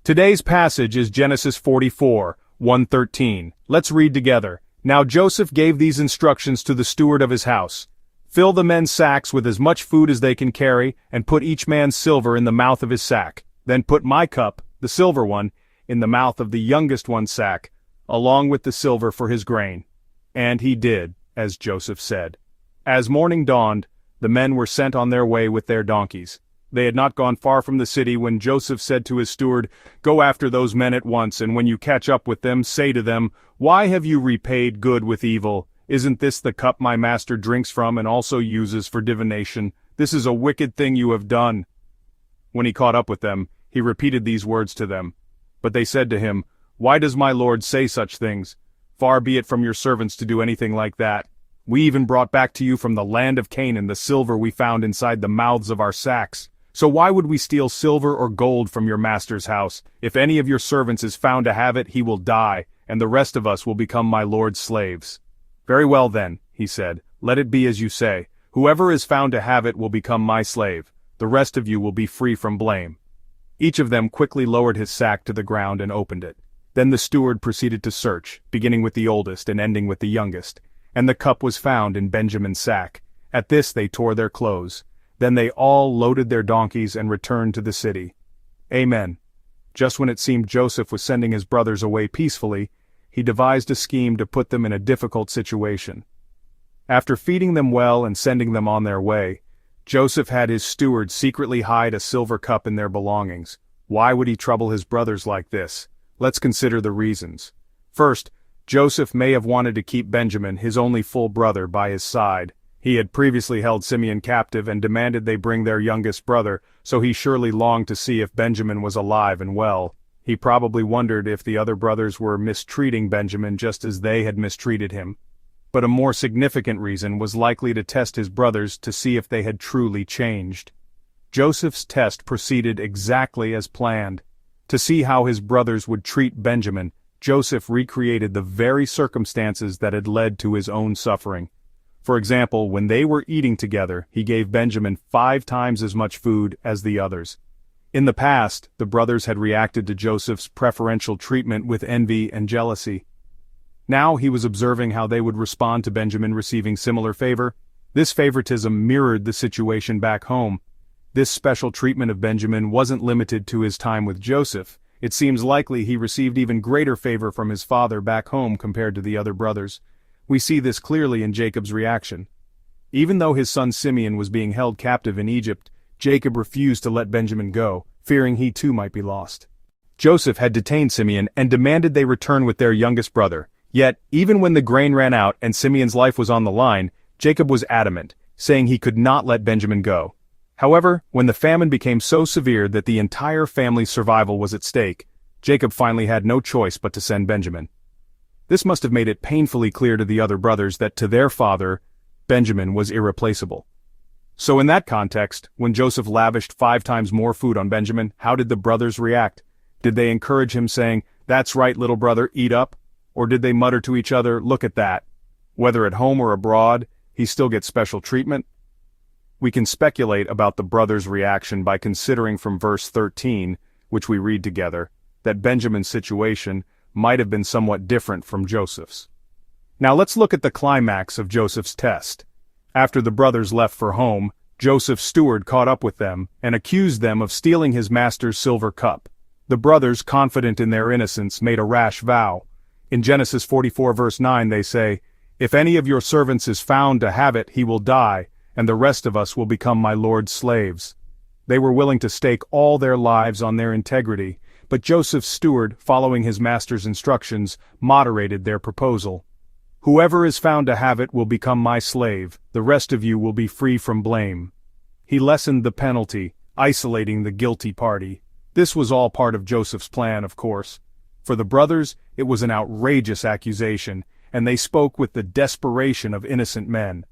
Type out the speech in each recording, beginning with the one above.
Today's passage is Genesis 44, 1-13. Let's read together. Now Joseph gave these instructions to the steward of his house. Fill the men's sacks with as much food as they can carry, and put each man's silver in the mouth of his sack. Then put my cup, the silver one, in the mouth of the youngest one's sack, along with the silver for his grain. And he did, as Joseph said. As morning dawned, the men were sent on their way with their donkeys. They had not gone far from the city when Joseph said to his steward, "Go after those men at once, and when you catch up with them, say to them, 'Why have you repaid good with evil? Isn't this the cup my master drinks from and also uses for divination? This is a wicked thing you have done.'" When he caught up with them, he repeated these words to them. But they said to him, "Why does my lord say such things? Far be it from your servants to do anything like that. We even brought back to you from the land of Canaan the silver we found inside the mouths of our sacks. So why would we steal silver or gold from your master's house? If any of your servants is found to have it, he will die, and the rest of us will become my lord's slaves." "Very well then," he said, "let it be as you say. Whoever is found to have it will become my slave. The rest of you will be free from blame." Each of them quickly lowered his sack to the ground and opened it. Then the steward proceeded to search, beginning with the oldest and ending with the youngest. And the cup was found in Benjamin's sack. At this they tore their clothes. Then they all loaded their donkeys and returned to the city. Amen. Just when it seemed Joseph was sending his brothers away peacefully, he devised a scheme to put them in a difficult situation. After feeding them well and sending them on their way, Joseph had his steward secretly hide a silver cup in their belongings. Why would he trouble his brothers like this? Let's consider the reasons. First, Joseph may have wanted to keep Benjamin, his only full brother, by his side. He had previously held Simeon captive and demanded they bring their youngest brother, so he surely longed to see if Benjamin was alive and well. He probably wondered if the other brothers were mistreating Benjamin just as they had mistreated him. But a more significant reason was likely to test his brothers to see if they had truly changed. Joseph's test proceeded exactly as planned. To see how his brothers would treat Benjamin, Joseph recreated the very circumstances that had led to his own suffering. For example, when they were eating together, he gave Benjamin 5 times as much food as the others. In the past, the brothers had reacted to Joseph's preferential treatment with envy and jealousy. Now he was observing how they would respond to Benjamin receiving similar favor. This favoritism mirrored the situation back home. This special treatment of Benjamin wasn't limited to his time with Joseph. It seems likely he received even greater favor from his father back home compared to the other brothers. We see this clearly in Jacob's reaction. Even though his son Simeon was being held captive in Egypt, Jacob refused to let Benjamin go, fearing he too might be lost. Joseph had detained Simeon and demanded they return with their youngest brother. Yet, even when the grain ran out and Simeon's life was on the line, Jacob was adamant, saying he could not let Benjamin go. However, when the famine became so severe that the entire family's survival was at stake, Jacob finally had no choice but to send Benjamin. This must have made it painfully clear to the other brothers that to their father, Benjamin was irreplaceable. So in that context, when Joseph lavished 5 times more food on Benjamin, how did the brothers react? Did they encourage him saying, "That's right, little brother, eat up"? Or did they mutter to each other, "Look at that. Whether at home or abroad, he still gets special treatment"? We can speculate about the brothers' reaction by considering from verse 13, which we read together, that Benjamin's situation might have been somewhat different from Joseph's. Now let's look at the climax of Joseph's test. After the brothers left for home, Joseph's steward caught up with them and accused them of stealing his master's silver cup. The brothers, confident in their innocence, made a rash vow. In Genesis 44 verse 9 they say, "If any of your servants is found to have it, he will die, and the rest of us will become my lord's slaves." They were willing to stake all their lives on their integrity, but Joseph's steward, following his master's instructions, moderated their proposal. "Whoever is found to have it will become my slave, the rest of you will be free from blame." He lessened the penalty, isolating the guilty party. This was all part of Joseph's plan, of course. For the brothers, it was an outrageous accusation, and they spoke with the desperation of innocent men.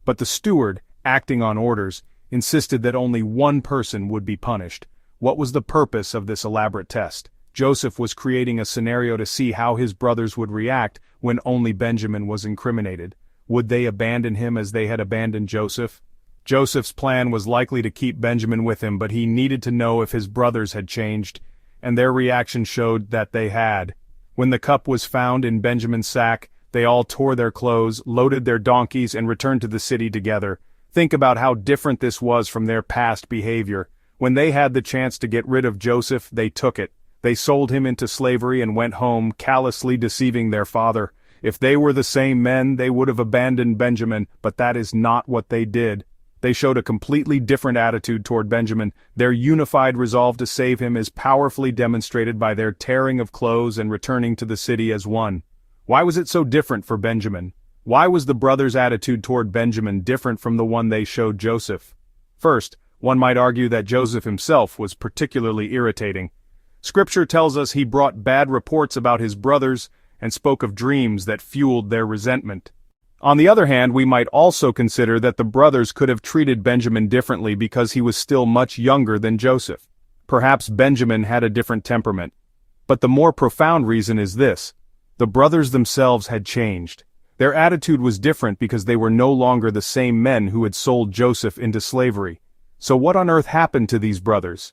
But the steward, acting on orders, insisted that only one person would be punished. What was the purpose of this elaborate test? Joseph was creating a scenario to see how his brothers would react when only Benjamin was incriminated. Would they abandon him as they had abandoned Joseph? Joseph's plan was likely to keep Benjamin with him, but he needed to know if his brothers had changed. and their reaction showed that they had. When the cup was found in Benjamin's sack, they all tore their clothes, loaded their donkeys, and returned to the city together. Think about how different this was from their past behavior. When they had the chance to get rid of Joseph, they took it. They sold him into slavery and went home, callously deceiving their father. If they were the same men, they would have abandoned Benjamin, but that is not what they did. They showed a completely different attitude toward Benjamin. Their unified resolve to save him is powerfully demonstrated by their tearing of clothes and returning to the city as one. Why was it so different for Benjamin? Why was the brothers' attitude toward Benjamin different from the one they showed Joseph? First, one might argue that Joseph himself was particularly irritating. Scripture tells us he brought bad reports about his brothers and spoke of dreams that fueled their resentment. On the other hand, we might also consider that the brothers could have treated Benjamin differently because he was still much younger than Joseph. Perhaps Benjamin had a different temperament. But the more profound reason is this: the brothers themselves had changed. Their attitude was different because they were no longer the same men who had sold Joseph into slavery. So what on earth happened to these brothers?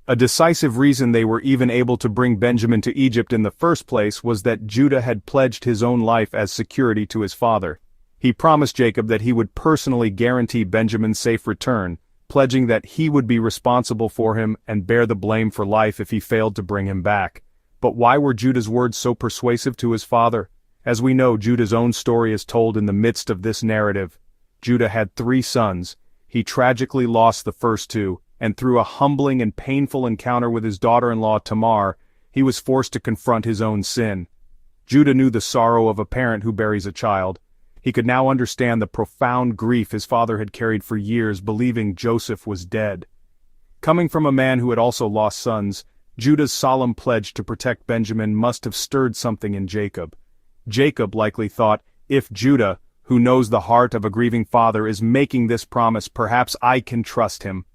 A decisive reason they were even able to bring Benjamin to Egypt in the first place was that Judah had pledged his own life as security to his father. He promised Jacob that he would personally guarantee Benjamin's safe return, pledging that he would be responsible for him and bear the blame for life if he failed to bring him back. But why were Judah's words so persuasive to his father? As we know, Judah's own story is told in the midst of this narrative. Judah had 3 sons. He tragically lost the first 2, and through a humbling and painful encounter with his daughter-in-law Tamar, he was forced to confront his own sin. Judah knew the sorrow of a parent who buries a child. He could now understand the profound grief his father had carried for years, believing Joseph was dead. Coming from a man who had also lost sons, Judah's solemn pledge to protect Benjamin must have stirred something in Jacob. Jacob likely thought, if Judah, who knows the heart of a grieving father, is making this promise, perhaps I can trust him.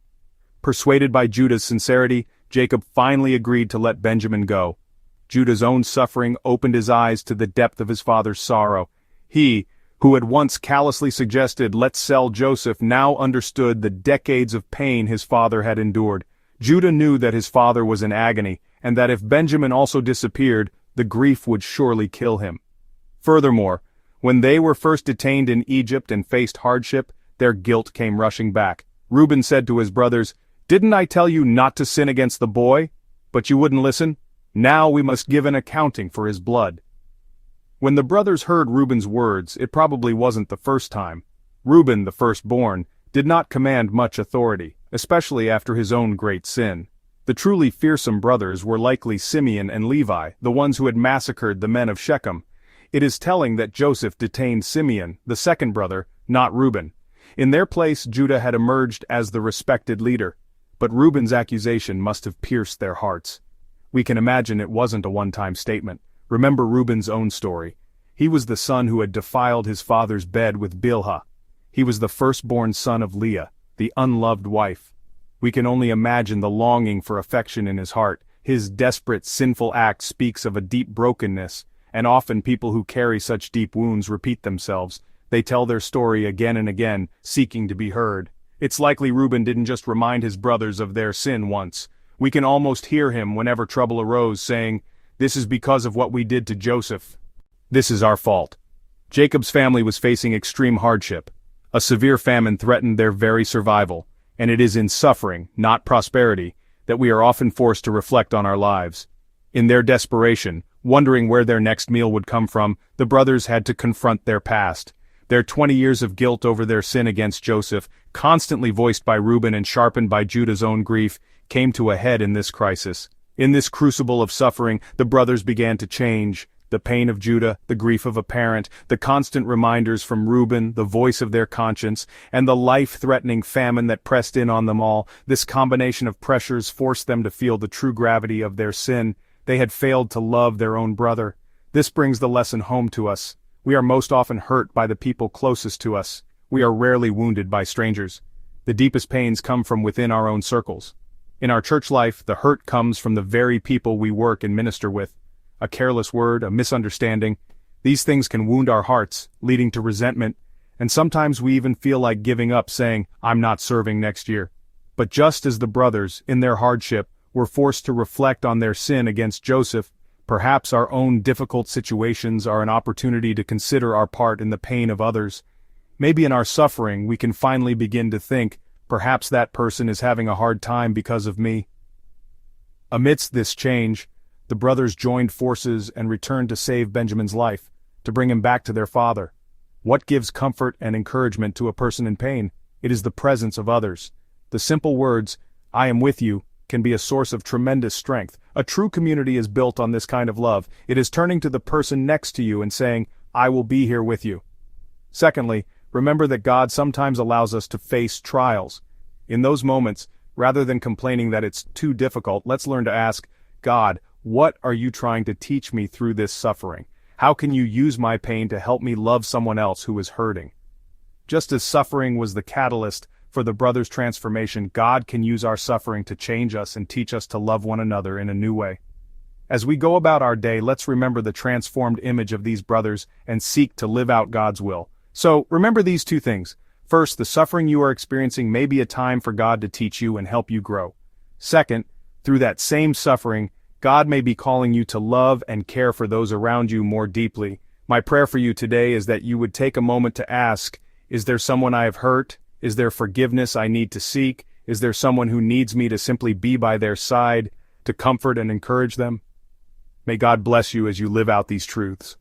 Persuaded by Judah's sincerity, Jacob finally agreed to let Benjamin go. Judah's own suffering opened his eyes to the depth of his father's sorrow. He, who had once callously suggested, "Let's sell Joseph," now understood the decades of pain his father had endured. Judah knew that his father was in agony, and that if Benjamin also disappeared, the grief would surely kill him. Furthermore, when they were first detained in Egypt and faced hardship, their guilt came rushing back. Reuben said to his brothers, "Didn't I tell you not to sin against the boy? But you wouldn't listen. Now we must give an accounting for his blood." When the brothers heard Reuben's words, it probably wasn't the first time. Reuben, the firstborn, did not command much authority, especially after his own great sin. The truly fearsome brothers were likely Simeon and Levi, the ones who had massacred the men of Shechem. It is telling that Joseph detained Simeon, the second brother, not Reuben. In their place, Judah had emerged as the respected leader. But Reuben's accusation must have pierced their hearts. We can imagine it wasn't a one-time statement. Remember Reuben's own story. He was the son who had defiled his father's bed with Bilhah. He was the firstborn son of Leah, the unloved wife. We can only imagine the longing for affection in his heart. His desperate, sinful act speaks of a deep brokenness, and often people who carry such deep wounds repeat themselves. They tell their story again and again, seeking to be heard. It's likely Reuben didn't just remind his brothers of their sin once. We can almost hear him whenever trouble arose saying, "This is because of what we did to Joseph. This is our fault." Jacob's family was facing extreme hardship. A severe famine threatened their very survival, and it is in suffering, not prosperity, that we are often forced to reflect on our lives. In their desperation, wondering where their next meal would come from, the brothers had to confront their past. Their 20 years of guilt over their sin against Joseph, constantly voiced by Reuben and sharpened by Judah's own grief, came to a head in this crisis. In this crucible of suffering, the brothers began to change. The pain of Judah, the grief of a parent, the constant reminders from Reuben, the voice of their conscience, and the life-threatening famine that pressed in on them all, this combination of pressures forced them to feel the true gravity of their sin. They had failed to love their own brother. This brings the lesson home to us. We are most often hurt by the people closest to us. We are rarely wounded by strangers. The deepest pains come from within our own circles. In our church life, the hurt comes from the very people we work and minister with. A careless word, a misunderstanding. These things can wound our hearts, leading to resentment, and sometimes we even feel like giving up, saying, "I'm not serving next year." But just as the brothers, in their hardship, we're forced to reflect on their sin against Joseph. Perhaps our own difficult situations are an opportunity to consider our part in the pain of others. Maybe in our suffering we can finally begin to think, perhaps that person is having a hard time because of me. Amidst this change, the brothers joined forces and returned to save Benjamin's life, to bring him back to their father. What gives comfort and encouragement to a person in pain? It is the presence of others. The simple words, "I am with you," can be a source of tremendous strength. A true community is built on this kind of love. It is turning to the person next to you and saying, "I will be here with you." Secondly, remember that God sometimes allows us to face trials. In those moments, rather than complaining that it's too difficult, let's learn to ask, God, what are you trying to teach me through this suffering? How can you use my pain to help me love someone else who is hurting? Just as suffering was the catalyst for the brothers' transformation, God can use our suffering to change us and teach us to love one another in a new way. As we go about our day, let's remember the transformed image of these brothers and seek to live out God's will. So, remember these two things. First, the suffering you are experiencing may be a time for God to teach you and help you grow. Second, through that same suffering, God may be calling you to love and care for those around you more deeply. My prayer for you today is that you would take a moment to ask, is there someone I have hurt? Is there forgiveness I need to seek? Is there someone who needs me to simply be by their side, to comfort and encourage them? May God bless you as you live out these truths.